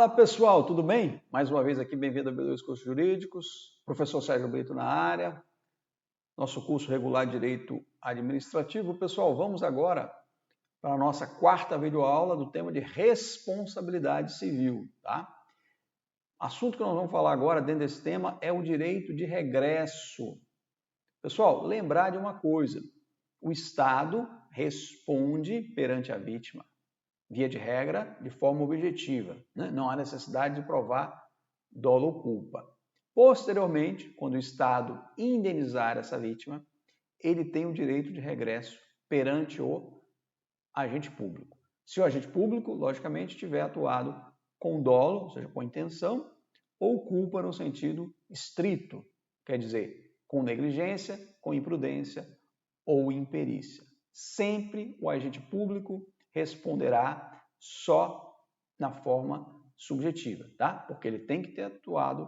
Fala pessoal, tudo bem? Mais uma vez aqui, bem-vindo a B2 Cursos Jurídicos, professor Sérgio Brito na área, nosso curso regular de Direito Administrativo. Pessoal, vamos agora para a nossa quarta videoaula do tema de responsabilidade civil, tá? Assunto que nós vamos falar agora dentro desse tema é o direito de regresso. Pessoal, lembrar de uma coisa, o Estado responde perante a vítima, via de regra, de forma objetiva, né? Não há necessidade de provar dolo ou culpa. Posteriormente, quando o Estado indenizar essa vítima, ele tem o direito de regresso perante o agente público. Se o agente público, logicamente, tiver atuado com dolo, ou seja, com intenção, ou culpa no sentido estrito, quer dizer, com negligência, com imprudência ou imperícia. Sempre o agente público responderá só na forma subjetiva, tá? Porque ele tem que ter atuado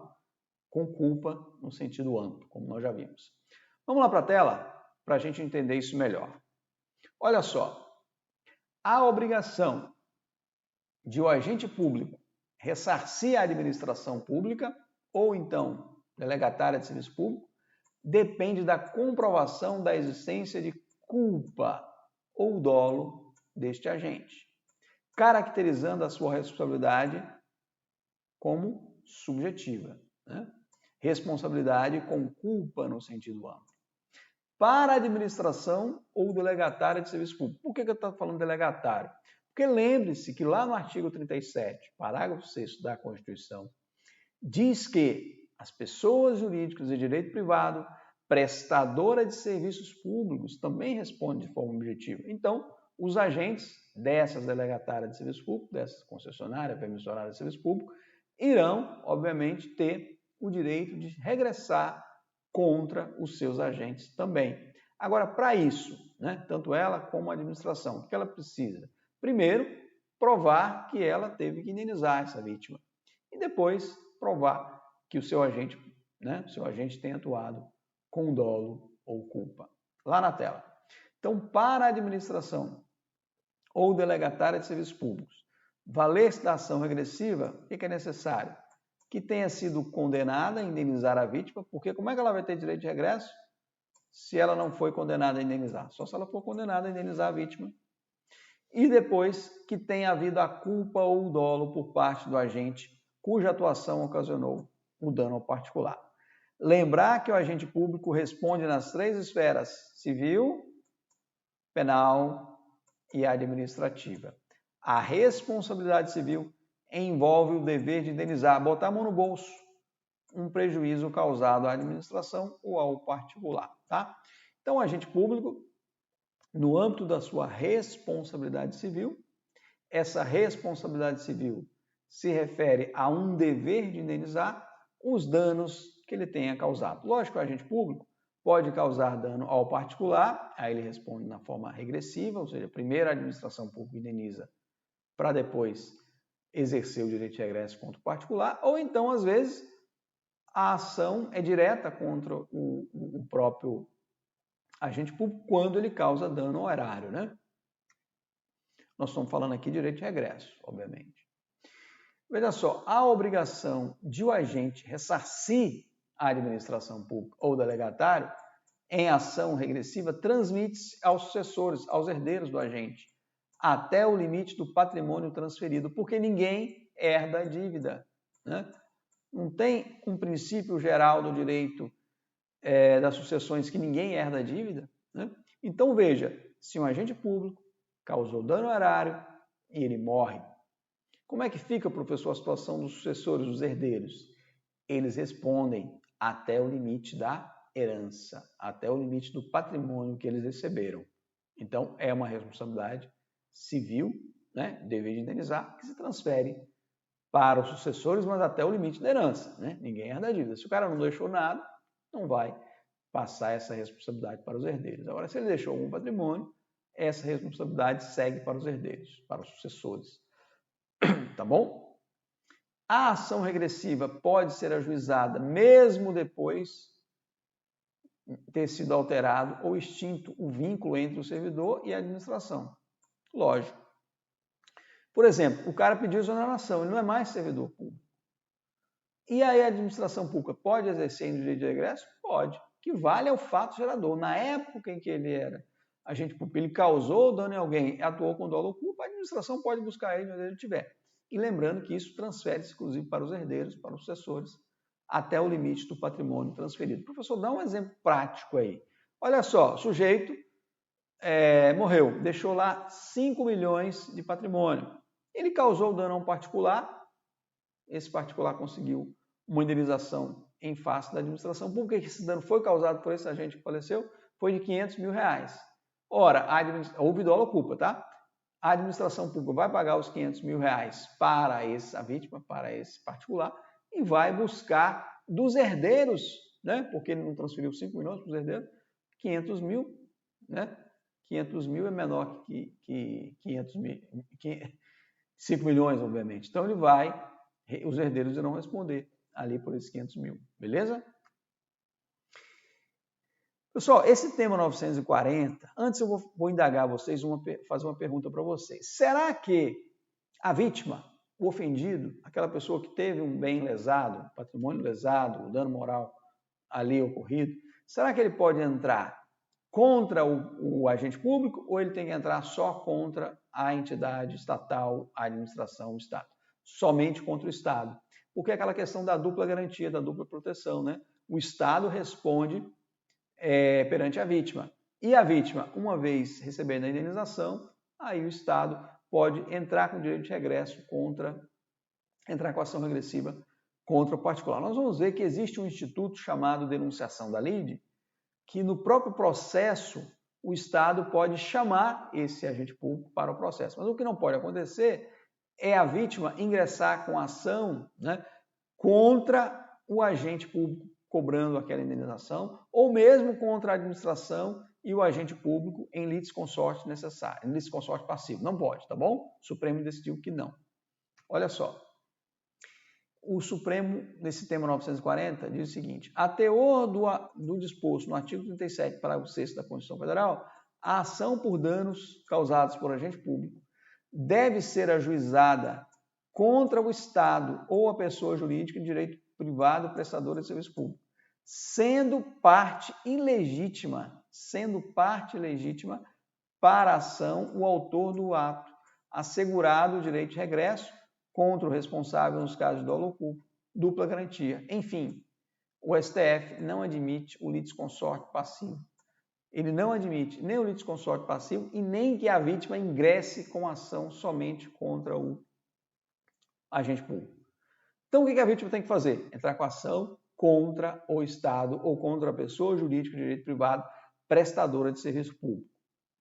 com culpa no sentido amplo, como nós já vimos. Vamos lá para a tela para a gente entender isso melhor. Olha só, a obrigação de o agente público ressarcir a administração pública ou então delegatária de serviço público depende da comprovação da existência de culpa ou dolo deste agente, caracterizando a sua responsabilidade como subjetiva, né? Responsabilidade com culpa no sentido amplo. Para a administração ou delegatária de serviço público. Por que eu estou falando delegatário? Porque lembre-se que lá no artigo 37, parágrafo 6º da Constituição, diz que as pessoas jurídicas de direito privado, prestadora de serviços públicos, também respondem de forma objetiva. Então, os agentes dessas delegatárias de serviço público, dessas concessionárias, permissionárias de serviço público, irão, obviamente, ter o direito de regressar contra os seus agentes também. Agora, para isso, né, tanto ela como a administração, o que ela precisa? Primeiro, provar que ela teve que indenizar essa vítima. E depois, provar que o seu agente, tenha atuado com dolo ou culpa. Lá na tela. Então, para a administração ou delegatária de serviços públicos, valer-se da ação regressiva, o que é necessário? Que tenha sido condenada a indenizar a vítima, porque como é que ela vai ter direito de regresso se ela não foi condenada a indenizar? Só se ela for condenada a indenizar a vítima. E depois que tenha havido a culpa ou o dolo por parte do agente cuja atuação ocasionou o dano ao particular. Lembrar que o agente público responde nas 3 esferas: civil, penal e administrativa. A responsabilidade civil envolve o dever de indenizar, botar a mão no bolso, um prejuízo causado à administração ou ao particular, tá? Então, o agente público, no âmbito da sua responsabilidade civil, essa responsabilidade civil se refere a um dever de indenizar os danos que ele tenha causado. Lógico que o agente público pode causar dano ao particular, aí ele responde na forma regressiva, ou seja, primeiro a administração pública indeniza para depois exercer o direito de regresso contra o particular, ou então, às vezes, a ação é direta contra o próprio agente público quando ele causa dano ao erário, né? Nós estamos falando aqui de direito de regresso, obviamente. Veja só, a obrigação de o agente ressarcir a administração pública ou delegatário em ação regressiva transmite-se aos sucessores, aos herdeiros do agente, até o limite do patrimônio transferido, porque ninguém herda a dívida, né? Não tem um princípio geral do direito das sucessões que ninguém herda a dívida, né? Então, veja, se um agente público causou dano ao erário e ele morre, como é que fica, professor, a situação dos sucessores, dos herdeiros? Eles respondem até o limite da herança, até o limite do patrimônio que eles receberam. Então, é uma responsabilidade civil, né, dever de indenizar, que se transfere para os sucessores, mas até o limite da herança, né? Ninguém herda a dívida. Se o cara não deixou nada, não vai passar essa responsabilidade para os herdeiros. Agora, se ele deixou algum patrimônio, essa responsabilidade segue para os herdeiros, para os sucessores. Tá bom? A ação regressiva pode ser ajuizada mesmo depois ter sido alterado ou extinto o vínculo entre o servidor e a administração. Lógico. Por exemplo, o cara pediu exoneração, ele não é mais servidor público. E aí a administração pública pode exercer em direito de regresso? Pode. O que vale é o fato gerador. Na época em que ele era agente público, ele causou dano em alguém, atuou com dolo ou culpa, a administração pode buscar ele onde ele estiver. E lembrando que isso transfere-se, inclusive, para os herdeiros, para os sucessores, até o limite do patrimônio transferido. Professor, dá um exemplo prático aí. Olha só, sujeito morreu, deixou lá 5 milhões de patrimônio. Ele causou dano a um particular, esse particular conseguiu uma indenização em face da administração pública, que esse dano foi causado por esse agente que faleceu, foi de 500 mil reais. Ora, houve dolo ou culpa, tá? A administração pública vai pagar os 500 mil reais para a vítima, para esse particular, e vai buscar dos herdeiros, né? Porque ele não transferiu 5 milhões para os herdeiros, 500 mil, né? 500 mil é menor que 500 mil, 5 milhões, obviamente. Então, os herdeiros irão responder ali por esses 500 mil, beleza? Pessoal, esse tema 940, antes eu vou indagar vocês, fazer uma pergunta para vocês. Será que a vítima, o ofendido, aquela pessoa que teve um bem lesado, um patrimônio lesado, o dano moral ali ocorrido, será que ele pode entrar contra o agente público ou ele tem que entrar só contra a entidade estatal, a administração, o Estado? Somente contra o Estado. Porque é aquela questão da dupla garantia, da dupla proteção, né? O Estado responde perante a vítima. E a vítima, uma vez recebendo a indenização, aí o Estado pode entrar com direito de regresso entrar com ação regressiva contra o particular. Nós vamos ver que existe um instituto chamado denunciação da lide, que no próprio processo o Estado pode chamar esse agente público para o processo. Mas o que não pode acontecer é a vítima ingressar com ação, né, contra o agente público cobrando aquela indenização, ou mesmo contra a administração e o agente público em litisconsorte necessário, em litisconsorte passivo. Não pode, tá bom? O Supremo decidiu que não. Olha só. O Supremo, nesse tema 940, diz o seguinte: a teor do disposto no artigo 37, parágrafo 6º da Constituição Federal, a ação por danos causados por agente público deve ser ajuizada contra o Estado ou a pessoa jurídica de direito privado prestadora de serviço público, sendo parte ilegítima para a ação o autor do ato, assegurado o direito de regresso contra o responsável nos casos de dolo ou culpa, dupla garantia. Enfim, o STF não admite o litisconsorte passivo. Ele não admite nem o litisconsorte passivo e nem que a vítima ingresse com ação somente contra o agente público. Então, o que a vítima tem que fazer? Entrar com ação contra o Estado ou contra a pessoa jurídica de direito privado prestadora de serviço público.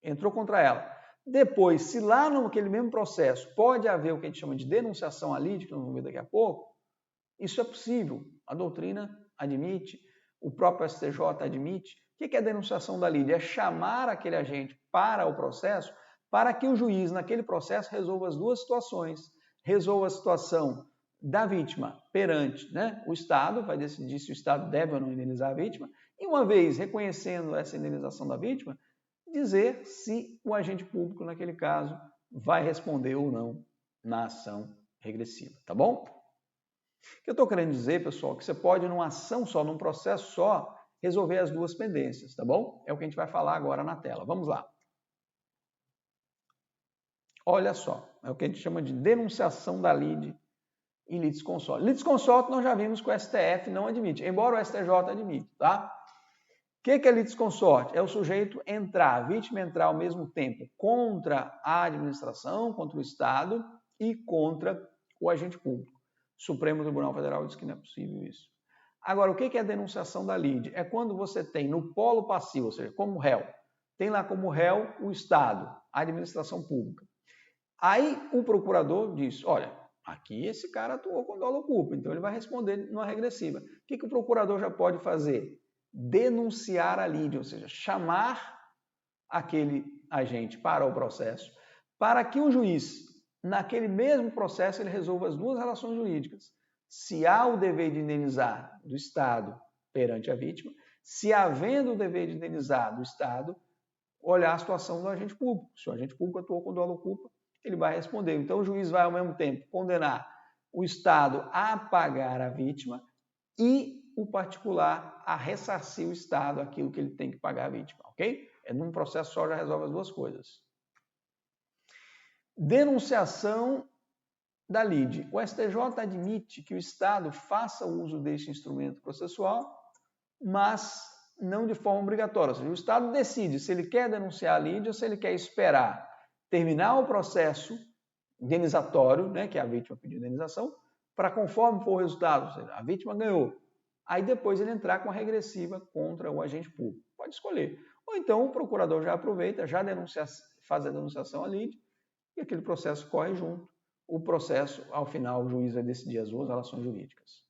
Entrou contra ela. Depois, se lá naquele mesmo processo pode haver o que a gente chama de denunciação à lide, que nós vamos ver daqui a pouco, isso é possível. A doutrina admite, o próprio STJ admite. O que é a denunciação da lide? É chamar aquele agente para o processo para que o juiz, naquele processo, resolva as duas situações. Resolva a situação da vítima perante, né, o Estado, vai decidir se o Estado deve ou não indenizar a vítima, e uma vez reconhecendo essa indenização da vítima, dizer se o agente público, naquele caso, vai responder ou não na ação regressiva, tá bom? O que eu estou querendo dizer, pessoal, que você pode, numa ação só, num processo só, resolver as duas pendências, tá bom? É o que a gente vai falar agora na tela. Vamos lá. Olha só, é o que a gente chama de denunciação da lide e litisconsorte. Litisconsorte nós já vimos que o STF não admite, embora o STJ admita, tá? O que é litisconsorte? É o sujeito entrar, a vítima entrar ao mesmo tempo contra a administração, contra o Estado e contra o agente público. O Supremo Tribunal Federal diz que não é possível isso. Agora, o que é a denunciação da lide? É quando você tem no polo passivo, ou seja, como réu, tem lá como réu o Estado, a administração pública. Aí o procurador diz, olha, aqui esse cara atuou com dolo ou culpa, então ele vai responder numa regressiva. O que o procurador já pode fazer? Denunciar a lide, ou seja, chamar aquele agente para o processo, para que o juiz, naquele mesmo processo, ele resolva as duas relações jurídicas. Se há o dever de indenizar do Estado perante a vítima, se havendo o dever de indenizar do Estado, olhar a situação do agente público. Se o agente público atuou com dolo ou culpa, ele vai responder. Então, o juiz vai, ao mesmo tempo, condenar o Estado a pagar a vítima e o particular a ressarcir o Estado aquilo que ele tem que pagar a vítima, ok? Num processo só já resolve as duas coisas. Denunciação da lide. O STJ admite que o Estado faça uso deste instrumento processual, mas não de forma obrigatória. Ou seja, o Estado decide se ele quer denunciar a lide ou se ele quer esperar terminar o processo indenizatório, né, que a vítima pediu indenização, para conforme for o resultado, ou seja, a vítima ganhou. Aí depois ele entrar com a regressiva contra o agente público. Pode escolher. Ou então o procurador já aproveita, já faz a denunciação à lide e aquele processo corre junto. O processo, ao final, o juiz vai decidir as duas relações jurídicas.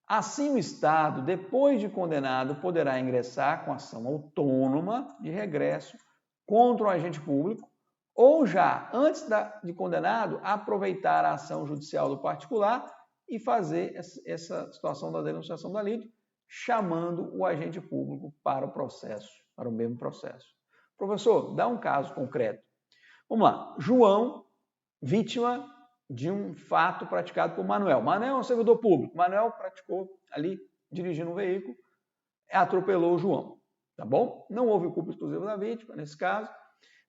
Assim, o Estado, depois de condenado, poderá ingressar com ação autônoma de regresso contra o agente público ou já, antes de condenado, aproveitar a ação judicial do particular e fazer essa situação da denunciação da lide, chamando o agente público para o processo, para o mesmo processo. Professor, dá um caso concreto. Vamos lá. João, vítima de um fato praticado por Manuel. Manuel é um servidor público. Manuel praticou ali, dirigindo um veículo, atropelou o João. Tá bom? Não houve culpa exclusiva da vítima, nesse caso.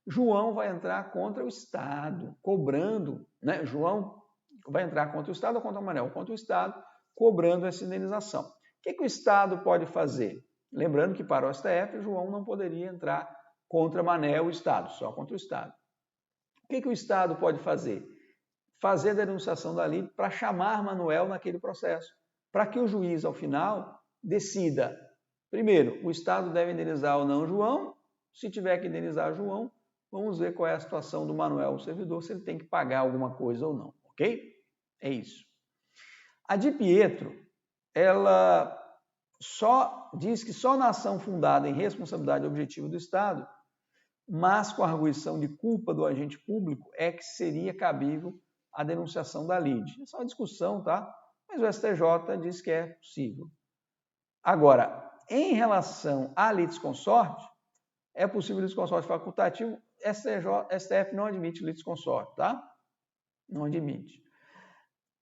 João vai entrar contra o Estado, cobrando, né? João vai entrar contra o Estado ou contra o Manuel? Contra o Estado, cobrando essa indenização. O que o Estado pode fazer? Lembrando que para o STF, João não poderia entrar contra Manuel e o Estado, só contra o Estado. O que o Estado pode fazer? Fazer a denunciação da lide para chamar Manuel naquele processo, para que o juiz, ao final, decida. Primeiro, o Estado deve indenizar ou não João. Se tiver que indenizar João, vamos ver qual é a situação do Manuel, o servidor, se ele tem que pagar alguma coisa ou não, ok? É isso. A Di Pietro, ela só diz que só na ação fundada em responsabilidade objetiva do Estado, mas com a arguição de culpa do agente público, é que seria cabível a denunciação da lide. Essa é uma discussão, tá? Mas o STJ diz que é possível. Agora, em relação à litisconsorte, é possível litisconsorte facultativo, STF não admite litisconsorte, tá? Não admite.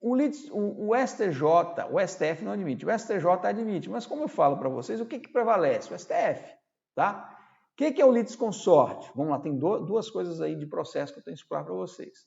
O STJ, o STF não admite, o STJ admite, mas como eu falo para vocês, o que prevalece? O STF, tá? O que é o litisconsorte? Vamos lá, tem duas coisas aí de processo que eu tenho que explicar para vocês.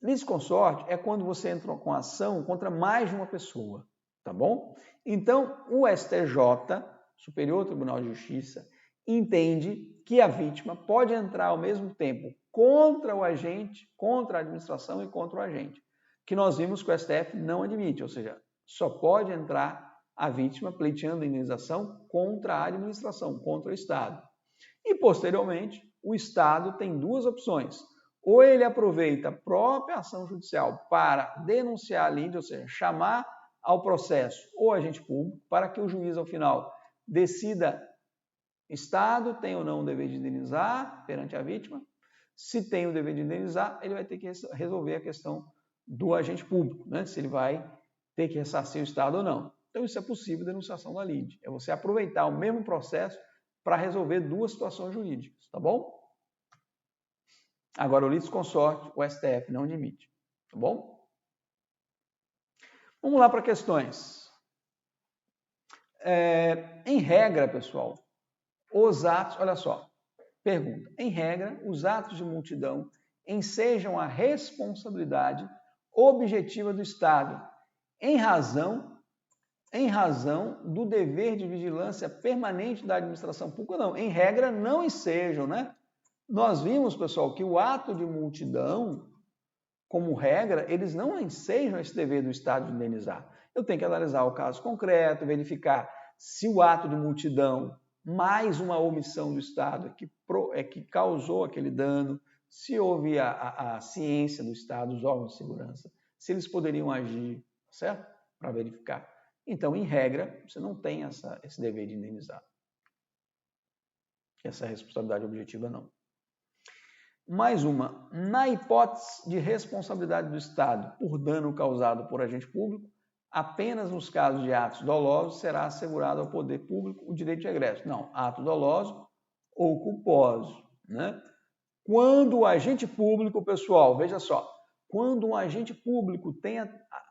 Litisconsorte é quando você entra com ação contra mais de uma pessoa, tá bom? Então, o STJ, Superior Tribunal de Justiça, entende que a vítima pode entrar ao mesmo tempo contra o agente, contra a administração e contra o agente, que nós vimos que o STF não admite, ou seja, só pode entrar a vítima pleiteando a indenização contra a administração, contra o Estado. E, posteriormente, o Estado tem duas opções. Ou ele aproveita a própria ação judicial para denunciar a lide, ou seja, chamar ao processo o agente público, para que o juiz, ao final, decida Estado tem ou não o dever de indenizar perante a vítima. Se tem o dever de indenizar, ele vai ter que resolver a questão do agente público, né? Se ele vai ter que ressarcir o Estado ou não. Então, isso é possível, denunciação da lide. É você aproveitar o mesmo processo para resolver duas situações jurídicas, tá bom? Agora, o litisconsorte, o STF não admite, tá bom? Vamos lá para questões. Em regra, pessoal, os atos, olha só, pergunta. Em regra, os atos de multidão ensejam a responsabilidade objetiva do Estado, em razão do dever de vigilância permanente da administração pública, não. Em regra, não ensejam, né? Nós vimos, pessoal, que o ato de multidão, como regra, eles não ensejam esse dever do Estado de indenizar. Eu tenho que analisar o caso concreto, verificar se o ato de multidão mais uma omissão do Estado que causou aquele dano, se houve a ciência do Estado, os órgãos de segurança, se eles poderiam agir, certo? Para verificar. Então, em regra, você não tem esse dever de indenizar. Essa responsabilidade objetiva, não. Mais uma. Na hipótese de responsabilidade do Estado por dano causado por agente público, apenas nos casos de atos dolosos será assegurado ao poder público o direito de regresso. Não, ato doloso ou culposo, né? Quando o agente público, pessoal, veja só, quando um agente público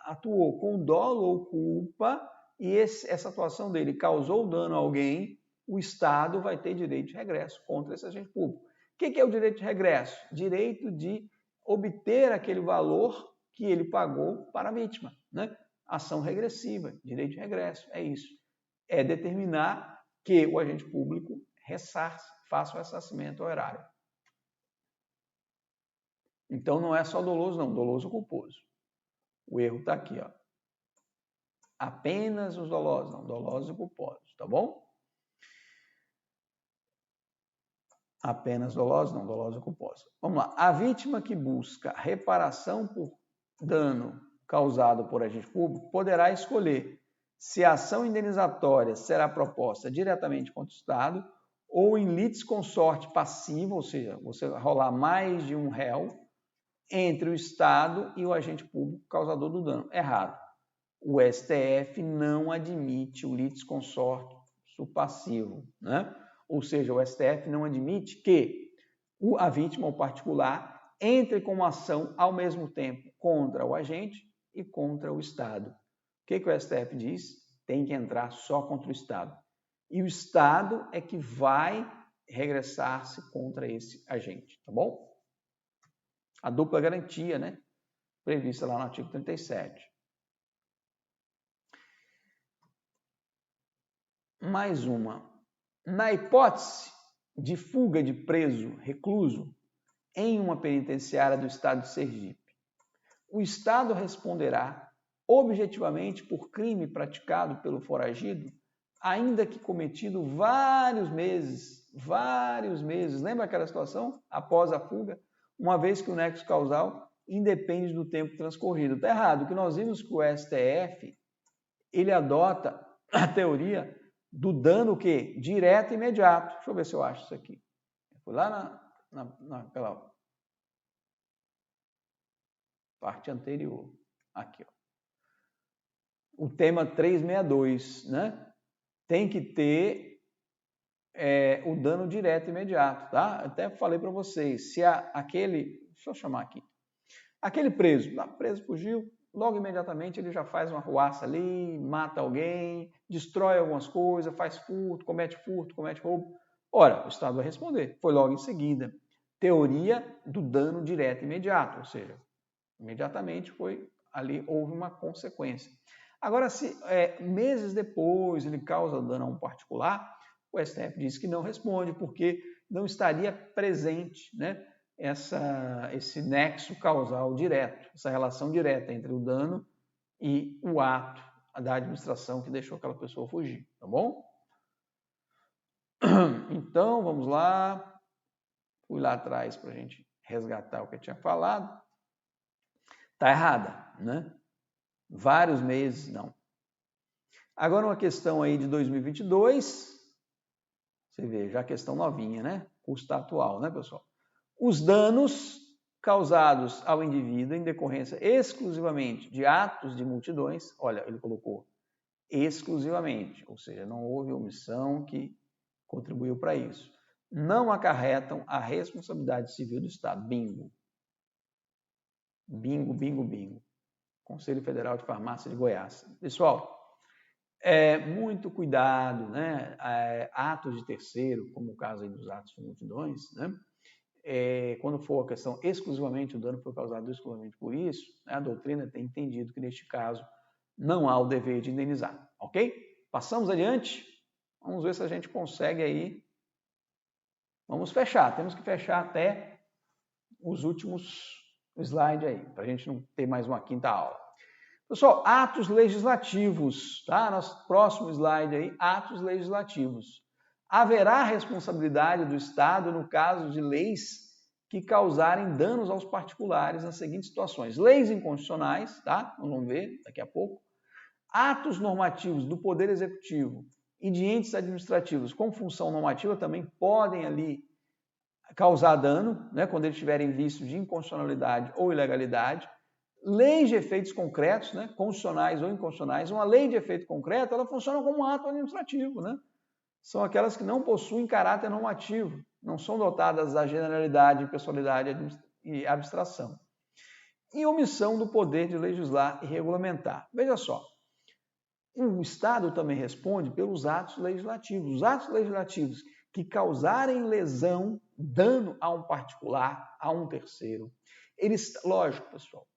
atuou com dolo ou culpa e essa atuação dele causou dano a alguém, o Estado vai ter direito de regresso contra esse agente público. O que é o direito de regresso? Direito de obter aquele valor que ele pagou para a vítima, né? Ação regressiva, direito de regresso, é isso. É determinar que o agente público faça o ressarcimento ao erário. Então não é só doloso, não, doloso culposo. O erro está aqui, ó. Apenas os dolosos, não, dolosos e culposos, tá bom? Apenas dolosos, não, dolosos e culposos. Vamos lá. A vítima que busca reparação por dano causado por agente público poderá escolher se a ação indenizatória será proposta diretamente contra o Estado ou em litisconsorte passiva, ou seja, você rolar mais de um réu entre o Estado e o agente público causador do dano. Errado. O STF não admite o litisconsorte passivo, né? Ou seja, o STF não admite que a vítima, o particular, entre com uma ação ao mesmo tempo contra o agente e contra o Estado. O que o STF diz? Tem que entrar só contra o Estado. E o Estado é que vai regressar-se contra esse agente, tá bom? A dupla garantia, né? Prevista lá no artigo 37. Mais uma. Na hipótese de fuga de preso recluso em uma penitenciária do Estado de Sergipe, o Estado responderá objetivamente por crime praticado pelo foragido, ainda que cometido vários meses. Lembra aquela situação? Após a fuga, uma vez que o nexo causal independe do tempo transcorrido. Está errado. O que nós vimos que o STF, ele adota a teoria do dano o quê? Direto e imediato. Deixa eu ver se eu acho isso aqui. Foi lá naquela parte anterior. Aqui, ó. O tema 362, né? Tem que ter o dano direto e imediato, tá? Até falei para vocês, se deixa eu chamar aqui, aquele preso fugiu, logo imediatamente ele já faz uma arruaça ali, mata alguém, destrói algumas coisas, faz furto, comete roubo. Ora, o Estado vai responder, foi logo em seguida. Teoria do dano direto e imediato, ou seja, imediatamente houve uma consequência. Agora, se meses depois ele causa dano a um particular, o STF diz que não responde, porque não estaria presente, né, esse nexo causal direto, essa relação direta entre o dano e o ato da administração que deixou aquela pessoa fugir, tá bom? Então, vamos lá. Fui lá atrás para a gente resgatar o que eu tinha falado. Está errada, né? Vários meses, não. Agora uma questão aí de 2022, você vê, já questão novinha, né? Custo atual, né, pessoal? Os danos causados ao indivíduo em decorrência exclusivamente de atos de multidões, olha, ele colocou exclusivamente, ou seja, não houve omissão que contribuiu para isso, não acarretam a responsabilidade civil do Estado. Bingo. Bingo, bingo, bingo. Conselho Federal de Farmácia de Goiás. Pessoal, muito cuidado, né? Atos de terceiro, como o caso aí dos atos de multidões, né? Quando for a questão exclusivamente, o dano foi causado exclusivamente por isso, né? A doutrina tem entendido que neste caso não há o dever de indenizar, ok? Passamos adiante, vamos ver se a gente consegue aí, vamos fechar, temos que fechar até os últimos slides aí, para a gente não ter mais uma quinta aula. Pessoal, atos legislativos, tá? Nosso próximo slide aí, atos legislativos. Haverá responsabilidade do Estado no caso de leis que causarem danos aos particulares nas seguintes situações. Leis inconstitucionais, tá? Vamos ver daqui a pouco. Atos normativos do Poder Executivo e de entes administrativos com função normativa também podem ali causar dano, né? Quando eles tiverem vício de inconstitucionalidade ou ilegalidade. Leis de efeitos concretos, né? Constitucionais ou inconstitucionais. Uma lei de efeito concreto, ela funciona como um ato administrativo, né? São aquelas que não possuem caráter normativo, não são dotadas da generalidade, impessoalidade e abstração. E omissão do poder de legislar e regulamentar. Veja só, o Estado também responde pelos atos legislativos. Os atos legislativos que causarem lesão, dano a um particular, a um terceiro. Lógico, pessoal,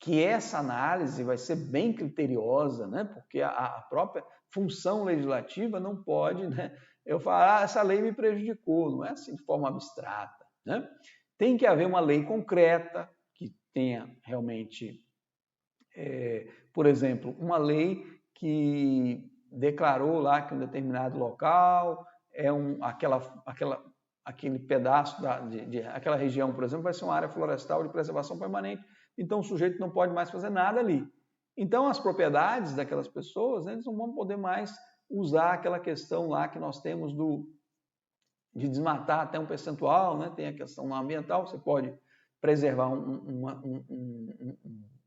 que essa análise vai ser bem criteriosa, né? Porque a própria função legislativa não pode, né? Eu falar, essa lei me prejudicou, não é assim de forma abstrata, né? Tem que haver uma lei concreta que tenha realmente, por exemplo, uma lei que declarou lá que um determinado local aquele pedaço aquela região, por exemplo, vai ser uma área florestal de preservação permanente, então o sujeito não pode mais fazer nada ali. Então as propriedades daquelas pessoas, né, eles não vão poder mais usar aquela questão lá que nós temos de desmatar até um percentual, né? Tem a questão ambiental, você pode preservar um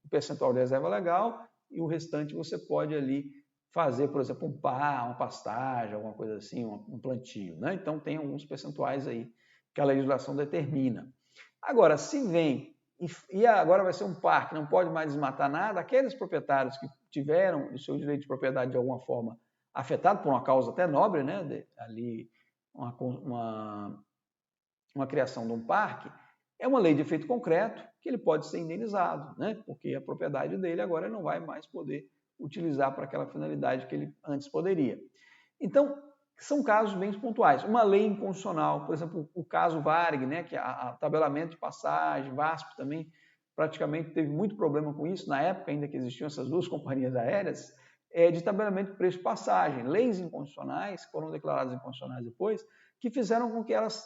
percentual de reserva legal e o restante você pode ali fazer, por exemplo, uma pastagem, alguma coisa assim, um plantio, né? Então tem alguns percentuais aí que a legislação determina. Agora, se vem e agora vai ser um parque, não pode mais desmatar nada, aqueles proprietários que tiveram o seu direito de propriedade de alguma forma afetado por uma causa até nobre, né? Ali uma criação de um parque, é uma lei de efeito concreto que ele pode ser indenizado, né? Porque a propriedade dele agora não vai mais poder utilizar para aquela finalidade que ele antes poderia. Então, são casos bem pontuais. Uma lei inconstitucional, por exemplo, o caso Varig, né, que é tabelamento de passagem, VASP também praticamente teve muito problema com isso, na época ainda que existiam essas duas companhias aéreas, de tabelamento de preço de passagem. Leis inconstitucionais, que foram declaradas inconstitucionais depois, que fizeram com que elas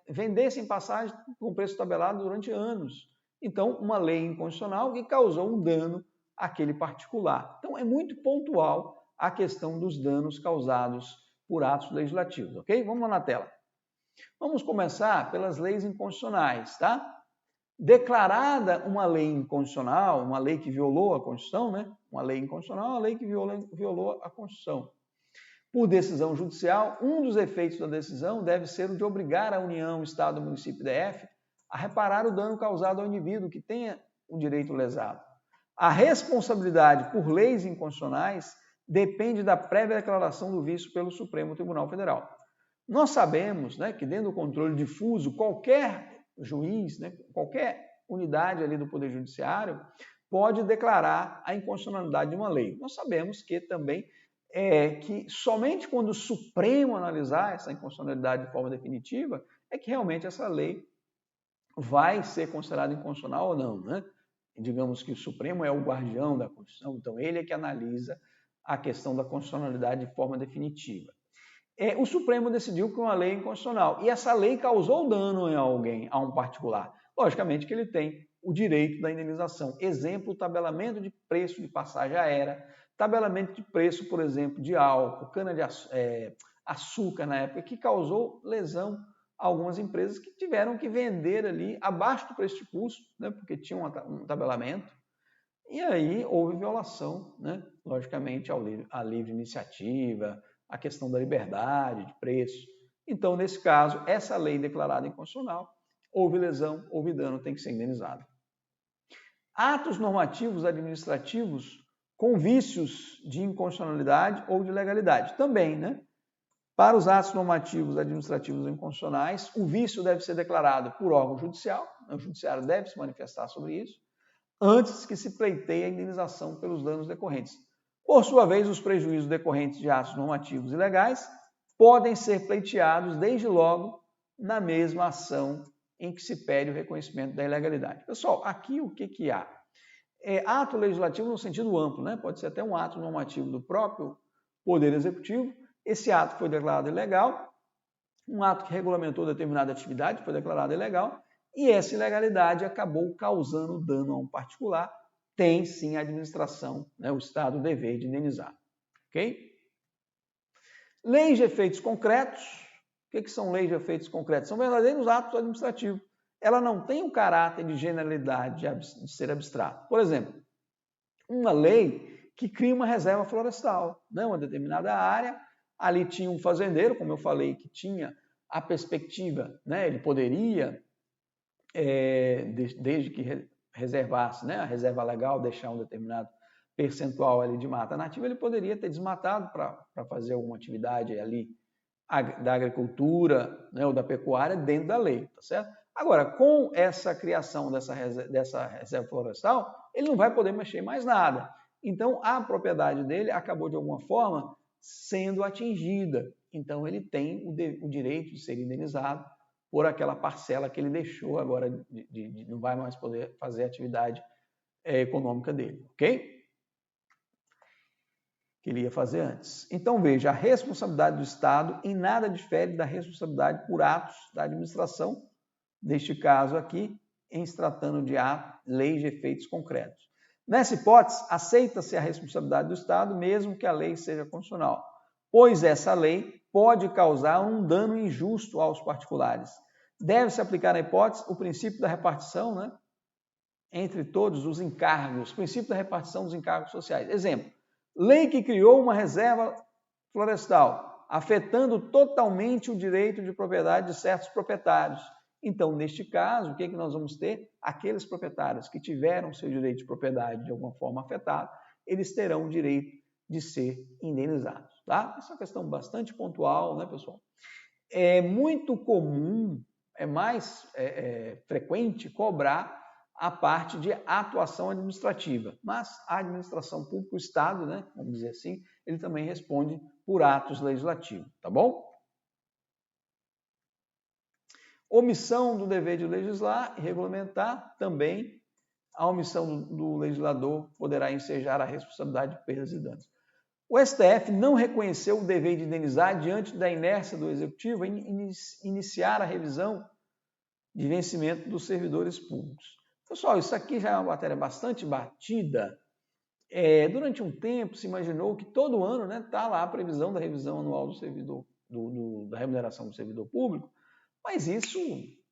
vendessem passagem com preço tabelado durante anos. Então, uma lei inconstitucional que causou um dano àquele particular. Então, é muito pontual a questão dos danos causados por atos legislativos, ok? Vamos lá na tela. Vamos começar pelas leis inconstitucionais, tá? Declarada uma lei inconstitucional, uma lei que violou a Constituição, né? Uma lei inconstitucional, uma lei que violou a Constituição. Por decisão judicial, um dos efeitos da decisão deve ser o de obrigar a União, Estado, Município e DF a reparar o dano causado ao indivíduo que tenha o direito lesado. A responsabilidade por leis inconstitucionais depende da prévia declaração do vício pelo Supremo Tribunal Federal. Nós sabemos, né, que dentro do controle difuso, qualquer juiz, né, qualquer unidade ali do Poder Judiciário pode declarar a inconstitucionalidade de uma lei. Nós sabemos que também que somente quando o Supremo analisar essa inconstitucionalidade de forma definitiva é que realmente essa lei vai ser considerada inconstitucional ou não, né? Digamos que o Supremo é o guardião da Constituição, então ele é que analisa a questão da constitucionalidade de forma definitiva. O Supremo decidiu que uma lei é inconstitucional e essa lei causou dano em alguém, a um particular. Logicamente que ele tem o direito da indenização. Exemplo, o tabelamento de preço de passagem aérea, tabelamento de preço, por exemplo, de álcool, cana-de-açúcar na época, que causou lesão a algumas empresas que tiveram que vender ali abaixo do preço de custo, né, porque tinha um tabelamento, e aí houve violação, né, logicamente, à livre iniciativa, a questão da liberdade de preço. Então, nesse caso, essa lei declarada inconstitucional, houve lesão, houve dano, tem que ser indenizado. Atos normativos administrativos com vícios de inconstitucionalidade ou de legalidade. Também, né? Para os atos normativos administrativos inconstitucionais, o vício deve ser declarado por órgão judicial, o judiciário deve se manifestar sobre isso, antes que se pleiteie a indenização pelos danos decorrentes. Por sua vez, os prejuízos decorrentes de atos normativos ilegais podem ser pleiteados desde logo na mesma ação em que se pede o reconhecimento da ilegalidade. Pessoal, aqui o que há? Ato legislativo no sentido amplo, né? Pode ser até um ato normativo do próprio Poder Executivo. Esse ato foi declarado ilegal, um ato que regulamentou determinada atividade foi declarado ilegal, e essa ilegalidade acabou causando dano a um particular, tem sim a administração, né, o Estado, o dever de indenizar. Ok? Leis de efeitos concretos. O que são leis de efeitos concretos? São verdadeiros atos administrativos. Ela não tem o caráter de generalidade, de ser abstrato. Por exemplo, uma lei que cria uma reserva florestal, né, uma determinada área, ali tinha um fazendeiro, como eu falei, que tinha a perspectiva, né? Ele poderia, desde que reservasse, né, a reserva legal, deixar um determinado percentual ali de mata nativa, ele poderia ter desmatado para fazer alguma atividade ali da agricultura, né, ou da pecuária dentro da lei, tá certo? Agora, com essa criação dessa reserva florestal, ele não vai poder mexer em mais nada. Então, a propriedade dele acabou, de alguma forma, sendo atingida. Então, ele tem o direito de ser indenizado por aquela parcela que ele deixou agora, não vai mais poder fazer a atividade econômica dele, ok? Que ele ia fazer antes. Então, veja, a responsabilidade do Estado em nada difere da responsabilidade por atos da administração, neste caso aqui, em se tratando de leis de efeitos concretos. Nessa hipótese, aceita-se a responsabilidade do Estado, mesmo que a lei seja constitucional, pois essa lei pode causar um dano injusto aos particulares. Deve-se aplicar na hipótese o princípio da repartição, né, entre todos os encargos, o princípio da repartição dos encargos sociais. Exemplo, lei que criou uma reserva florestal, afetando totalmente o direito de propriedade de certos proprietários. Então, neste caso, o que nós vamos ter? Aqueles proprietários que tiveram seu direito de propriedade de alguma forma afetado, eles terão o direito de ser indenizados. Tá? Essa é uma questão bastante pontual, né, pessoal? É muito comum, é mais frequente cobrar a parte de atuação administrativa, mas a administração pública, o Estado, né, vamos dizer assim, ele também responde por atos legislativos, tá bom? Omissão do dever de legislar e regulamentar, também a omissão do legislador poderá ensejar a responsabilidade de perdas e danos. O STF não reconheceu o dever de indenizar diante da inércia do Executivo em iniciar a revisão de vencimento dos servidores públicos. Pessoal, isso aqui já é uma matéria bastante batida. Durante um tempo se imaginou que todo ano está lá a previsão da revisão anual do servidor, da remuneração do servidor público, mas isso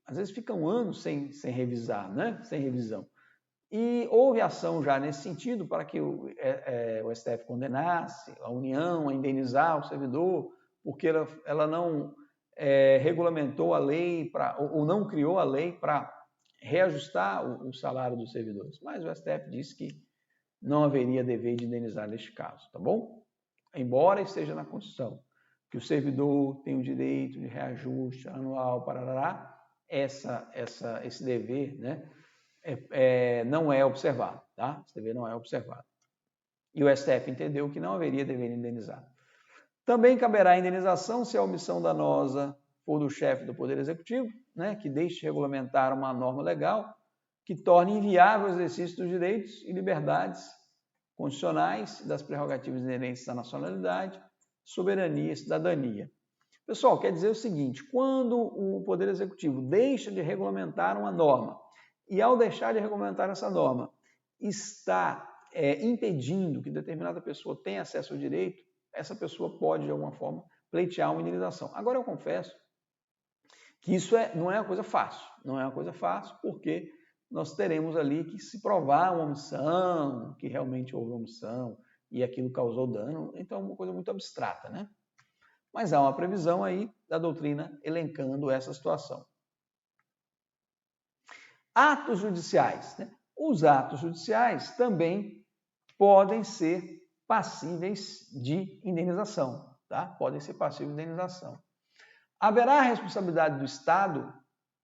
às vezes fica um ano sem revisar, né? Sem revisão. E houve ação já nesse sentido para que o STF condenasse a União a indenizar o servidor, porque ela não regulamentou a lei, ou não criou a lei para reajustar o salário dos servidores. Mas o STF disse que não haveria dever de indenizar neste caso, tá bom? Embora esteja na Constituição que o servidor tem o direito de reajuste anual, parará, esse dever, né, não é observado, tá? Esse dever não é observado. E o STF entendeu que não haveria dever de indenizar. Também caberá a indenização se a omissão danosa for do chefe do Poder Executivo, né, que deixe de regulamentar uma norma legal que torne inviável o exercício dos direitos e liberdades constitucionais e das prerrogativas inerentes à nacionalidade, soberania e cidadania. Pessoal, quer dizer o seguinte, quando o Poder Executivo deixa de regulamentar uma norma e, ao deixar de regulamentar essa norma, está impedindo que determinada pessoa tenha acesso ao direito, essa pessoa pode, de alguma forma, pleitear uma indenização. Agora, eu confesso que isso não é uma coisa fácil. Não é uma coisa fácil porque nós teremos ali que se provar uma omissão, que realmente houve omissão e aquilo causou dano. Então, é uma coisa muito abstrata, né? Mas há uma previsão aí da doutrina elencando essa situação. Atos judiciais, né? Os atos judiciais também podem ser passíveis de indenização, tá? Podem ser passíveis de indenização. Haverá responsabilidade do Estado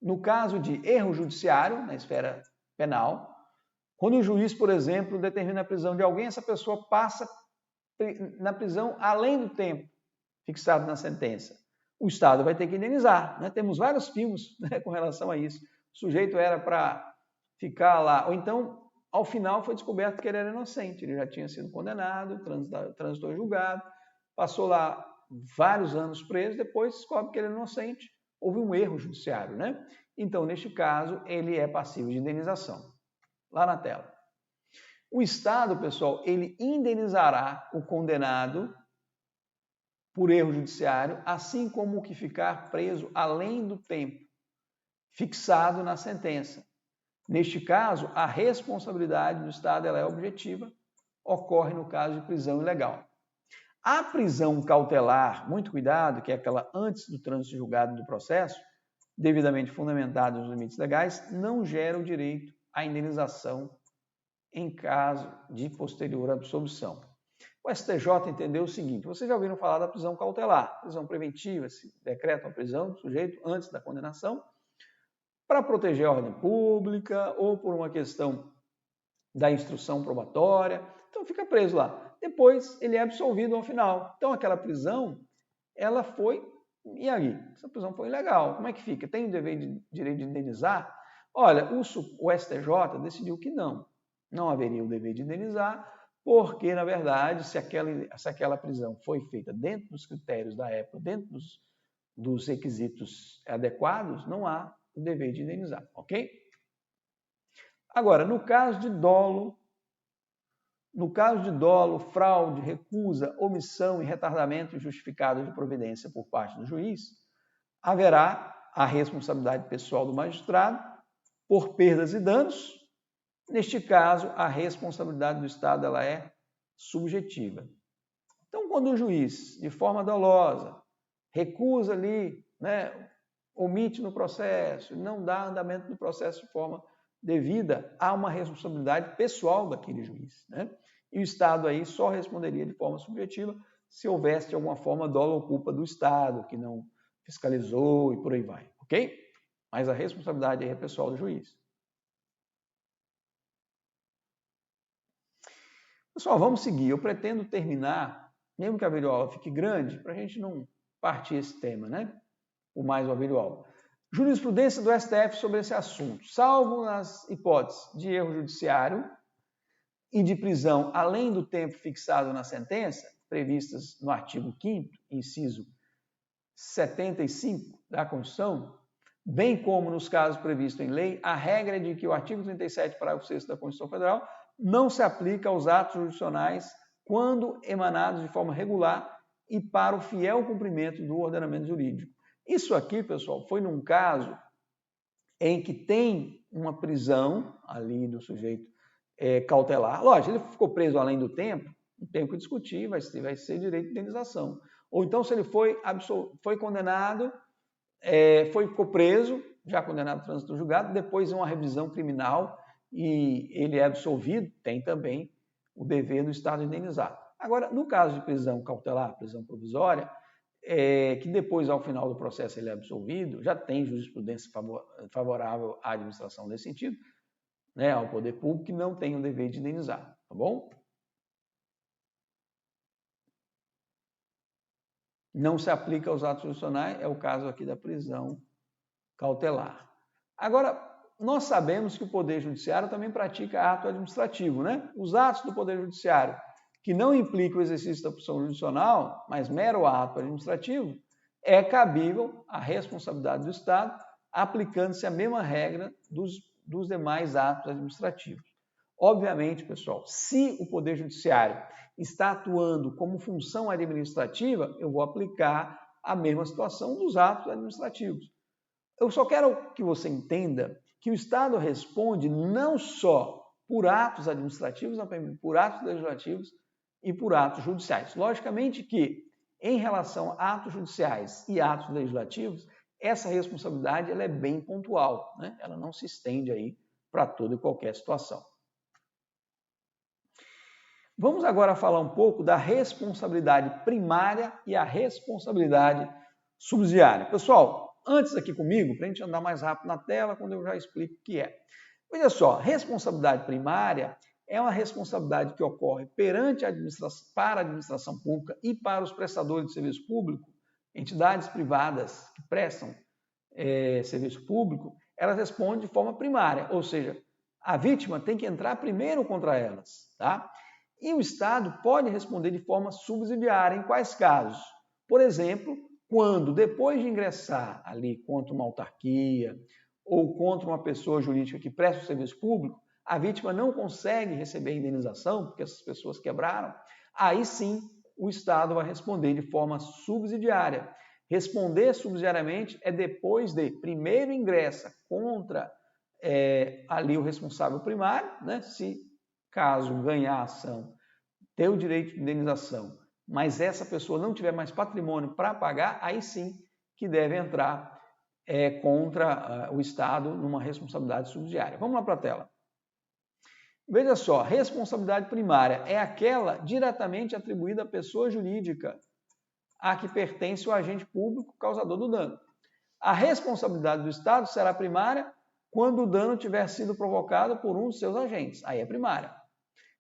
no caso de erro judiciário, na esfera penal, quando o juiz, por exemplo, determina a prisão de alguém, essa pessoa passa na prisão além do tempo fixado na sentença. O Estado vai ter que indenizar, né? Temos vários filmes, né, com relação a isso. O sujeito era para ficar lá, ou então, ao final, foi descoberto que ele era inocente, ele já tinha sido condenado, transitou em julgado, passou lá vários anos preso, depois descobre que ele é inocente, houve um erro judiciário, né? Então, neste caso, ele é passível de indenização. Lá na tela. O Estado, pessoal, ele indenizará o condenado por erro judiciário, assim como o que ficar preso além do tempo fixado na sentença. Neste caso, a responsabilidade do Estado ela é objetiva, ocorre no caso de prisão ilegal. A prisão cautelar, muito cuidado, que é aquela antes do trânsito julgado do processo, devidamente fundamentada nos limites legais, não gera o direito à indenização em caso de posterior absolvição. O STJ entendeu o seguinte: vocês já ouviram falar da prisão cautelar, prisão preventiva, se decreta uma prisão do sujeito antes da condenação, para proteger a ordem pública ou por uma questão da instrução probatória, então fica preso lá. Depois ele é absolvido ao final. Então aquela prisão, ela foi, e aí? Essa prisão foi ilegal. Como é que fica? Tem o direito de indenizar? Olha, o STJ decidiu que não haveria o dever de indenizar, porque, na verdade, se aquela prisão foi feita dentro dos critérios da época, dentro dos requisitos adequados, não há o dever de indenizar, ok? Agora, no caso de dolo, fraude, recusa, omissão e retardamento injustificado de providência por parte do juiz, haverá a responsabilidade pessoal do magistrado por perdas e danos. Neste caso, a responsabilidade do Estado ela é subjetiva. Então, quando o juiz, de forma dolosa, recusa ali, omite no processo, não dá andamento no processo de forma devida, há uma responsabilidade pessoal daquele juiz. E o Estado aí só responderia de forma subjetiva se houvesse de alguma forma dolo ou culpa do Estado, que não fiscalizou e por aí vai, ok? Mas a responsabilidade é pessoal do juiz. Pessoal, vamos seguir. Eu pretendo terminar, mesmo que a videoaula fique grande, para a gente não partir esse tema, o mais uma videoaula. Jurisprudência do STF sobre esse assunto. Salvo nas hipóteses de erro judiciário e de prisão além do tempo fixado na sentença, previstas no artigo 5º, inciso 75 da Constituição, bem como nos casos previstos em lei, a regra é de que o artigo 37, parágrafo 6º da Constituição Federal não se aplica aos atos jurisdicionais quando emanados de forma regular e para o fiel cumprimento do ordenamento jurídico. Isso aqui, pessoal, foi num caso em que tem uma prisão ali do sujeito cautelar. Lógico, ele ficou preso além do tempo, não tem o que discutir, vai ser direito de indenização. Ou então, se ele foi condenado, ficou preso, já condenado ao trânsito julgado, depois de uma revisão criminal e ele é absolvido, tem também o dever do Estado de indenizar. Agora, no caso de prisão cautelar, prisão provisória, que depois, ao final do processo, ele é absolvido, já tem jurisprudência favorável à administração nesse sentido, ao poder público, que não tem o dever de indenizar, tá bom? Não se aplica aos atos jurisdicionais, é o caso aqui da prisão cautelar. Agora, nós sabemos que o Poder Judiciário também pratica ato administrativo, Os atos do Poder Judiciário que não implicam o exercício da função jurisdicional, mas mero ato administrativo, é cabível a responsabilidade do Estado, aplicando-se a mesma regra dos demais atos administrativos. Obviamente, pessoal, se o Poder Judiciário está atuando como função administrativa, eu vou aplicar a mesma situação dos atos administrativos. Eu só quero que você entenda que o Estado responde não só por atos administrativos, mas por atos legislativos e por atos judiciais. Logicamente que, em relação a atos judiciais e atos legislativos, essa responsabilidade ela é bem pontual, Ela não se estende aí para toda e qualquer situação. Vamos agora falar um pouco da responsabilidade primária e a responsabilidade subsidiária. Pessoal, antes aqui comigo, para a gente andar mais rápido na tela, quando eu já explico o que é. Veja só, responsabilidade primária é uma responsabilidade que ocorre perante a administração, para a administração pública e para os prestadores de serviço público, entidades privadas que prestam serviço público, elas respondem de forma primária, ou seja, a vítima tem que entrar primeiro contra elas, tá? E o Estado pode responder de forma subsidiária em quais casos? Por exemplo, quando depois de ingressar ali contra uma autarquia ou contra uma pessoa jurídica que presta o serviço público, a vítima não consegue receber a indenização, porque essas pessoas quebraram, aí sim o Estado vai responder de forma subsidiária. Responder subsidiariamente é depois de primeiro ingressa contra ali o responsável primário, se caso ganhar a ação, ter o direito de indenização mas essa pessoa não tiver mais patrimônio para pagar, aí sim que deve entrar contra o Estado numa responsabilidade subsidiária. Vamos lá para a tela. Veja só, responsabilidade primária é aquela diretamente atribuída à pessoa jurídica a que pertence o agente público causador do dano. A responsabilidade do Estado será primária quando o dano tiver sido provocado por um de seus agentes. Aí é primária.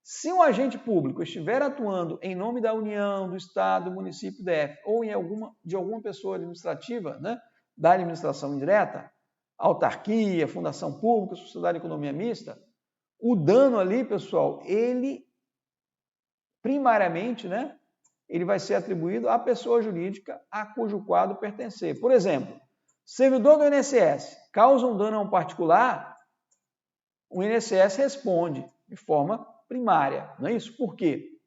Se um agente público estiver atuando em nome da União, do Estado, do município, DF, ou de alguma pessoa administrativa, né, da administração indireta, autarquia, fundação pública, sociedade de economia mista, o dano ali, pessoal, ele primariamente, né, ele vai ser atribuído à pessoa jurídica a cujo quadro pertencer. Por exemplo, servidor do INSS causa um dano a um particular, o INSS responde de forma primária, não é isso? Por quê?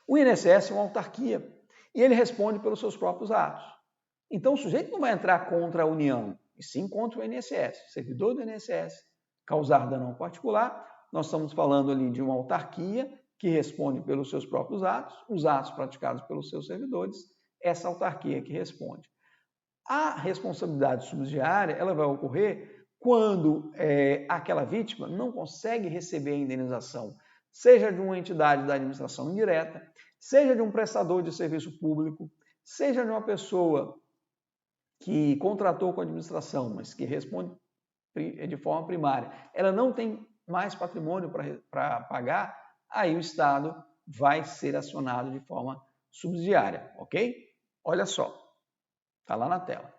O INSS é uma autarquia e ele responde pelos seus próprios atos. Então, o sujeito não vai entrar contra a União, e sim contra o INSS. Servidor do INSS causar dano a um particular, nós estamos falando ali de uma autarquia que responde pelos seus próprios atos, os atos praticados pelos seus servidores, essa autarquia que responde. A responsabilidade subsidiária ela vai ocorrer quando aquela vítima não consegue receber a indenização, seja de uma entidade da administração indireta, seja de um prestador de serviço público, seja de uma pessoa que contratou com a administração, mas que responde de forma primária, ela não tem mais patrimônio para pagar, aí o Estado vai ser acionado de forma subsidiária, ok? Olha só, está lá na tela.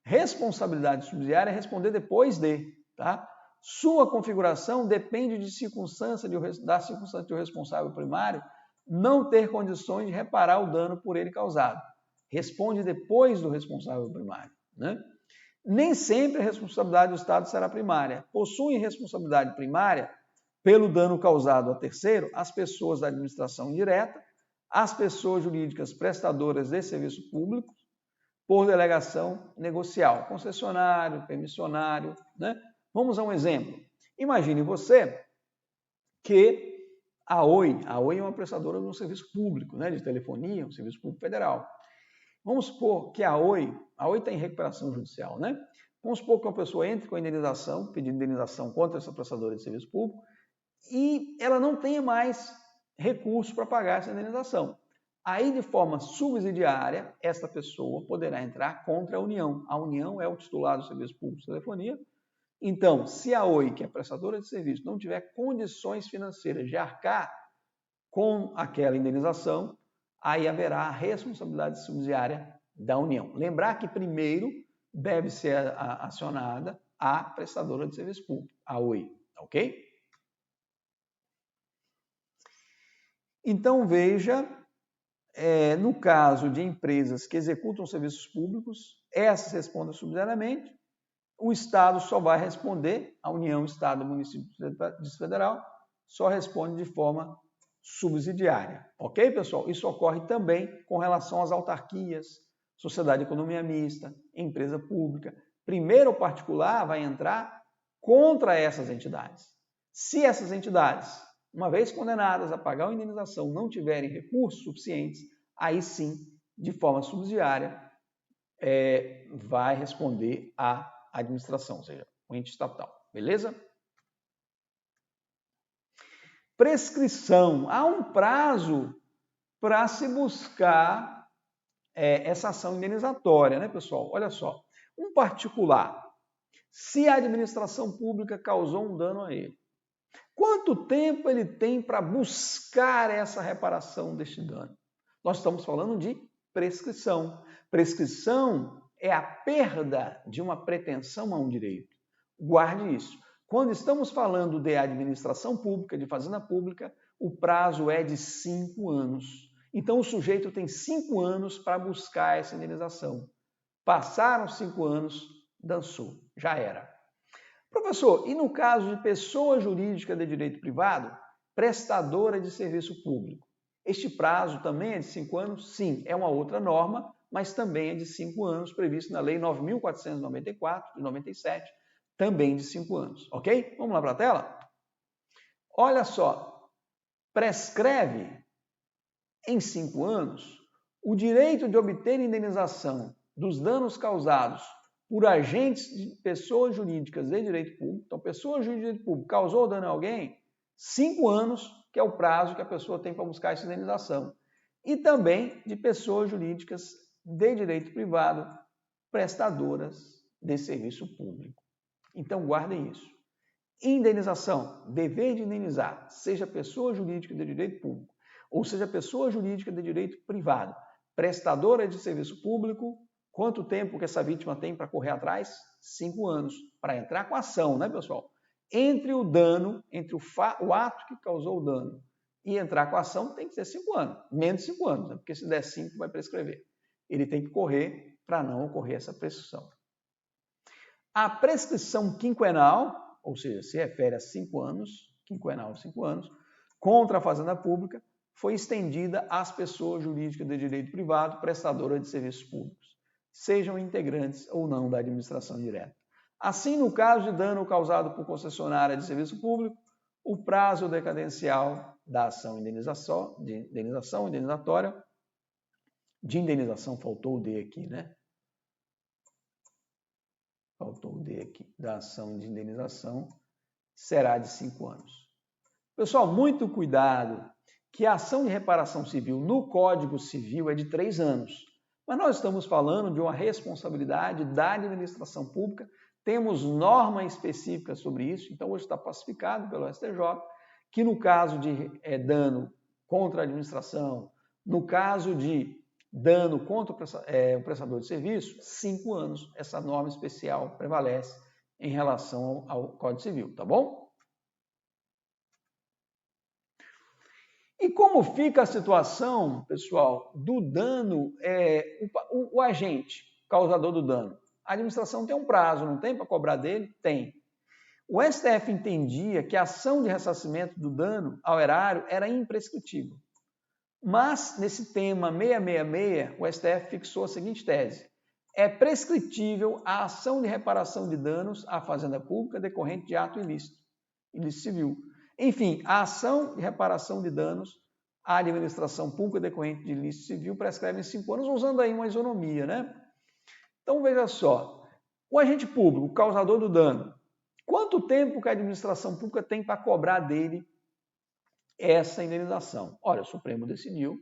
Responsabilidade subsidiária é responder depois de, tá? Sua configuração depende da circunstância do responsável primário não ter condições de reparar o dano por ele causado. Responde depois do responsável primário, né? Nem sempre a responsabilidade do Estado será primária. Possuem responsabilidade primária pelo dano causado a terceiro as pessoas da administração indireta, as pessoas jurídicas prestadoras de serviço público, por delegação negocial, concessionário, permissionário, né? Vamos a um exemplo. Imagine você que a Oi é uma prestadora de um serviço público, né, de telefonia, um serviço público federal. Vamos supor que a Oi está em recuperação judicial, né? Vamos supor que uma pessoa entre com a indenização, pedindo indenização contra essa prestadora de serviço público, e ela não tenha mais recursos para pagar essa indenização. Aí, de forma subsidiária, esta pessoa poderá entrar contra a União. A União é o titular do serviço público de telefonia. Então, se a Oi, que é prestadora de serviço, não tiver condições financeiras de arcar com aquela indenização, aí haverá a responsabilidade subsidiária da União. Lembrar que primeiro deve ser acionada a prestadora de serviço público, a Oi, ok? Então, veja, no caso de empresas que executam serviços públicos, essas respondem subsidiariamente, o Estado só vai responder, a União, Estado, Município, Distrito Federal, só responde de forma subsidiária. Ok, pessoal? Isso ocorre também com relação às autarquias, sociedade de economia mista, empresa pública. Primeiro, o particular vai entrar contra essas entidades. Se essas entidades, uma vez condenadas a pagar a indenização, não tiverem recursos suficientes, aí sim, de forma subsidiária, vai responder à administração, ou seja, o ente estatal. Beleza? Prescrição. Há um prazo para se buscar essa ação indenizatória, né, pessoal? Olha só. Um particular, se a administração pública causou um dano a ele, quanto tempo ele tem para buscar essa reparação deste dano? Nós estamos falando de prescrição. Prescrição é a perda de uma pretensão a um direito. Guarde isso. Quando estamos falando de administração pública, de fazenda pública, o prazo é de 5 anos. Então, o sujeito tem 5 anos para buscar essa indenização. Passaram 5 anos, dançou, já era. Professor, e no caso de pessoa jurídica de direito privado, prestadora de serviço público, este prazo também é de 5 anos? Sim, é uma outra norma, mas também é de 5 anos, previsto na Lei 9.494, de 97, também de 5 anos, ok? Vamos lá para a tela? Olha só, prescreve em 5 anos, o direito de obter indenização dos danos causados por agentes de pessoas jurídicas de direito público, então, pessoa jurídica de direito público causou dano a alguém, 5 anos, que é o prazo que a pessoa tem para buscar essa indenização. E também de pessoas jurídicas de direito privado, prestadoras de serviço público. Então, guardem isso. Indenização, dever de indenizar, seja pessoa jurídica de direito público, ou seja pessoa jurídica de direito privado, prestadora de serviço público, quanto tempo que essa vítima tem para correr atrás? 5 anos, para entrar com a ação, né, pessoal? Entre o dano, entre o ato que causou o dano e entrar com a ação, tem que ser 5 anos, menos de 5 anos, né? Porque se der 5, vai prescrever. Ele tem que correr para não ocorrer essa prescrição. A prescrição quinquenal, ou seja, se refere a 5 anos, quinquenal 5 anos, contra a Fazenda Pública, foi estendida às pessoas jurídicas de direito privado prestadoras de serviços públicos, sejam integrantes ou não da administração direta. Assim, no caso de dano causado por concessionária de serviço público, o prazo decadencial da ação indenizatória, faltou o D aqui, né? Faltou o D aqui, da ação de indenização, será de 5 anos. Pessoal, muito cuidado, que a ação de reparação civil no Código Civil é de 3 anos. Mas nós estamos falando de uma responsabilidade da administração pública, temos norma específica sobre isso, então hoje está pacificado pelo STJ, que no caso de dano contra a administração, no caso de dano contra o prestador de serviço, 5 anos, essa norma especial prevalece em relação ao Código Civil, tá bom? E como fica a situação, pessoal, do dano, o agente causador do dano? A administração tem um prazo, não tem para cobrar dele? Tem. O STF entendia que a ação de ressarcimento do dano ao erário era imprescritível. Mas, nesse tema 666, o STF fixou a seguinte tese: é prescritível a ação de reparação de danos à Fazenda Pública decorrente de ato ilícito civil. Enfim, a ação de reparação de danos à administração pública decorrente de ilícito civil prescreve em 5 anos, usando aí uma isonomia, né? Então, veja só, o agente público, o causador do dano, quanto tempo que a administração pública tem para cobrar dele essa indenização? Olha, o Supremo decidiu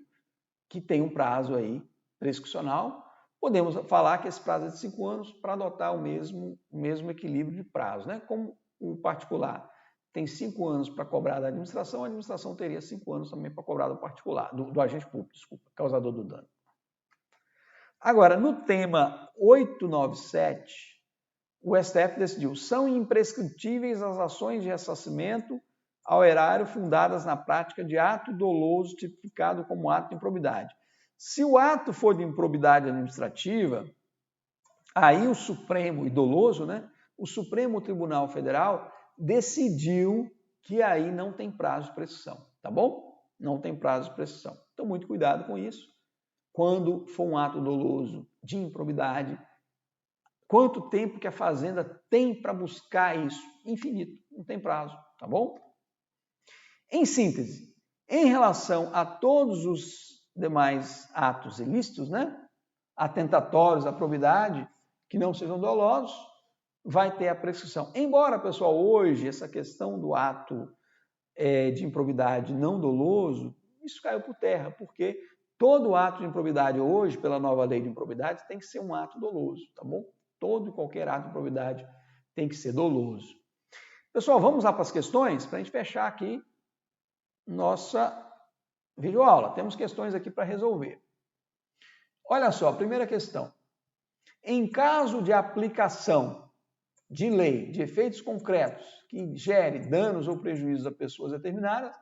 que tem um prazo aí prescricional, podemos falar que esse prazo é de 5 anos para adotar o mesmo equilíbrio de prazo, né? Como o particular tem 5 anos para cobrar da administração, a administração teria 5 anos também para cobrar do particular, do agente público, desculpa, causador do dano. Agora, no tema 897, o STF decidiu: são imprescritíveis as ações de ressarcimento ao erário fundadas na prática de ato doloso tipificado como ato de improbidade. Se o ato for de improbidade administrativa, aí o Supremo, e doloso, né? O Supremo Tribunal Federal decidiu que aí não tem prazo de prescrição, tá bom? Não tem prazo de prescrição. Então, muito cuidado com isso. Quando for um ato doloso de improbidade, quanto tempo que a Fazenda tem para buscar isso? Infinito, não tem prazo, tá bom? Em síntese, em relação a todos os demais atos ilícitos, né? Atentatórios à probidade, que não sejam dolosos, vai ter a prescrição. Embora, pessoal, hoje essa questão do ato de improbidade não doloso, isso caiu por terra, porque todo ato de improbidade hoje, pela nova lei de improbidade, tem que ser um ato doloso, tá bom? Todo e qualquer ato de improbidade tem que ser doloso. Pessoal, vamos lá para as questões, para a gente fechar aqui nossa videoaula. Temos questões aqui para resolver. Olha só, primeira questão. Em caso de aplicação de lei de efeitos concretos que gere danos ou prejuízos a pessoas determinadas,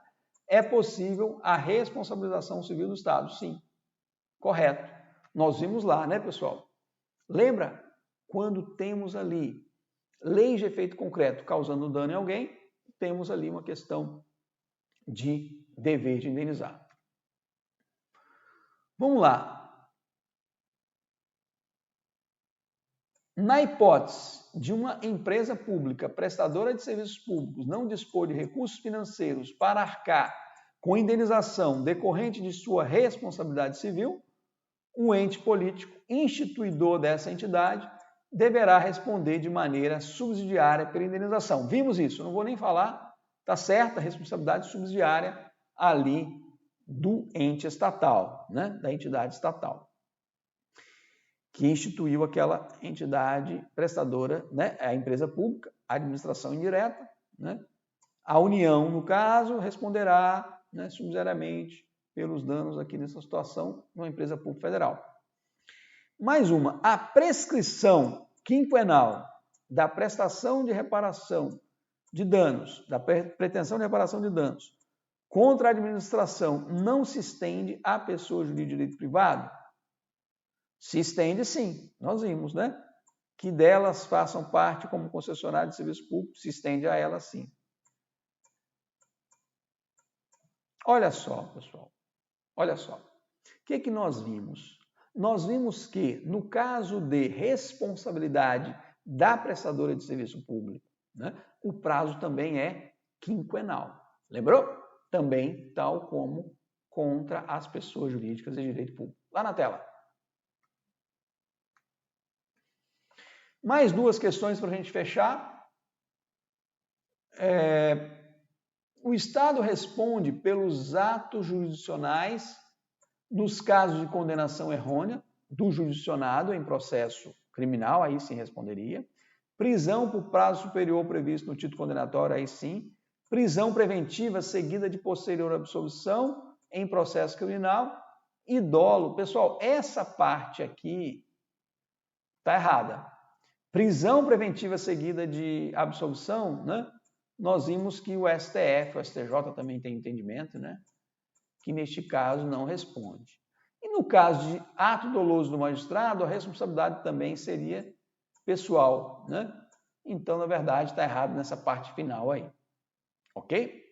é possível a responsabilização civil do Estado. Sim, correto. Nós vimos lá, né, pessoal? Lembra? Quando temos ali leis de efeito concreto causando dano em alguém, temos ali uma questão de dever de indenizar. Vamos lá. Na hipótese de uma empresa pública prestadora de serviços públicos não dispor de recursos financeiros para arcar com indenização decorrente de sua responsabilidade civil, o ente político instituidor dessa entidade deverá responder de maneira subsidiária pela indenização. Vimos isso, não vou nem falar, está certa a responsabilidade subsidiária ali do ente estatal, né? Da entidade estatal, que instituiu aquela entidade prestadora, né? A empresa pública, a administração indireta, né? A União, no caso, responderá, né, subsidiariamente pelos danos aqui nessa situação numa empresa pública federal. Mais uma, a prescrição quinquenal da prestação de reparação de danos, da pretensão de reparação de danos contra a administração não se estende à pessoa jurídica de direito privado? Se estende, sim. Nós vimos, né? Que delas façam parte como concessionário de serviço público, se estende a elas, sim. Olha só, pessoal. Olha só. O que nós vimos? Nós vimos que, no caso de responsabilidade da prestadora de serviço público, né, o prazo também é quinquenal. Lembrou? Também, tal como contra as pessoas jurídicas de direito público. Lá na tela. Mais duas questões para a gente fechar. O Estado responde pelos atos jurisdicionais nos casos de condenação errônea do jurisdicionado em processo criminal, aí sim responderia. Prisão por prazo superior previsto no título condenatório, aí sim. Prisão preventiva seguida de posterior absolvição em processo criminal e dolo. Pessoal, essa parte aqui está errada. Prisão preventiva seguida de absolvição, né? Nós vimos que o STF, o STJ também tem entendimento, né? Que neste caso não responde. E no caso de ato doloso do magistrado, a responsabilidade também seria pessoal, né? Então, na verdade, está errado nessa parte final aí. Ok?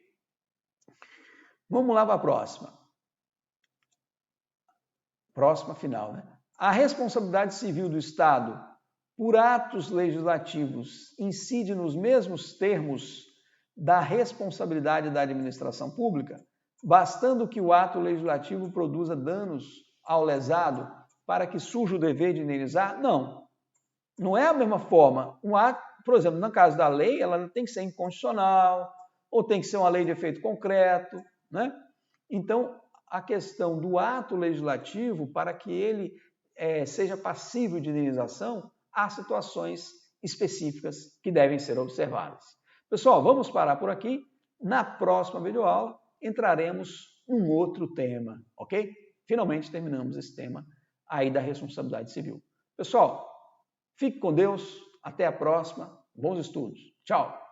Vamos lá para a próxima. Próxima final, né? A responsabilidade civil do Estado por atos legislativos incide nos mesmos termos da responsabilidade da administração pública, bastando que o ato legislativo produza danos ao lesado para que surja o dever de indenizar? Não. Não é a mesma forma. Um ato, por exemplo, no caso da lei, ela tem que ser inconstitucional, ou tem que ser uma lei de efeito concreto, né? Então, a questão do ato legislativo, para que ele seja passível de indenização, há situações específicas que devem ser observadas. Pessoal, vamos parar por aqui. Na próxima videoaula, entraremos num outro tema, ok? Finalmente terminamos esse tema aí da responsabilidade civil. Pessoal, fique com Deus. Até a próxima. Bons estudos. Tchau.